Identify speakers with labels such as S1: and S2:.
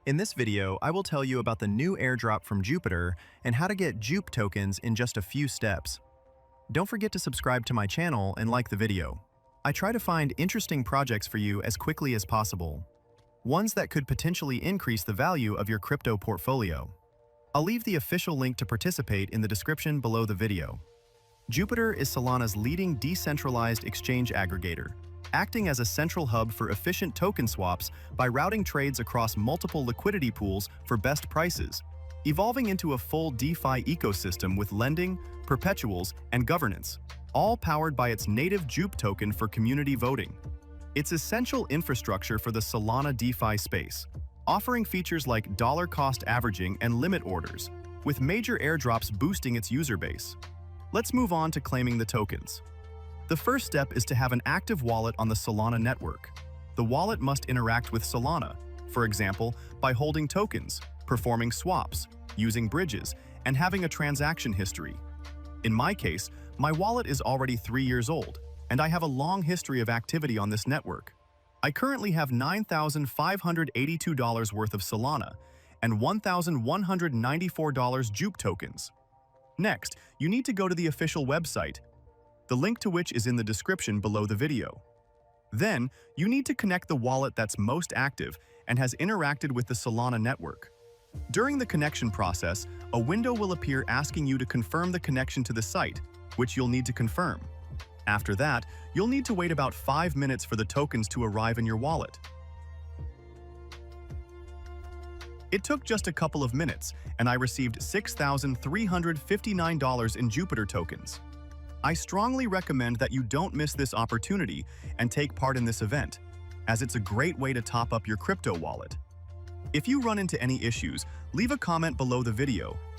S1: In this video, I will tell you about the new airdrop from Jupiter and how to get JUP tokens in just a few steps. Don't forget to subscribe to my channel and like the video. I try to find interesting projects for you as quickly as possible, ones that could potentially increase the value of your crypto portfolio. I'll leave the official link to participate in the description below the video. Jupiter is Solana's leading decentralized exchange aggregator, acting as a central hub for efficient token swaps by routing trades across multiple liquidity pools for best prices, evolving into a full DeFi ecosystem with lending, perpetuals, and governance, all powered by its native JUP token for community voting. It's essential infrastructure for the Solana DeFi space, offering features like dollar-cost averaging and limit orders, with major airdrops boosting its user base. Let's move on to claiming the tokens. The first step is to have an active wallet on the Solana network. The wallet must interact with Solana, for example, by holding tokens, performing swaps, using bridges, and having a transaction history. In my case, my wallet is already 3 years old, and I have a long history of activity on this network. I currently have $9,582 worth of Solana and $1,194 JUP tokens. Next, you need to go to the official website, the link to which is in the description below the video. Then, you need to connect the wallet that's most active and has interacted with the Solana network. During the connection process, a window will appear asking you to confirm the connection to the site, which you'll need to confirm. After that, you'll need to wait about 5 minutes for the tokens to arrive in your wallet. It took just a couple of minutes, and I received $6,359 in Jupiter tokens. I strongly recommend that you don't miss this opportunity and take part in this event, as it's a great way to top up your crypto wallet. If you run into any issues, leave a comment below the video,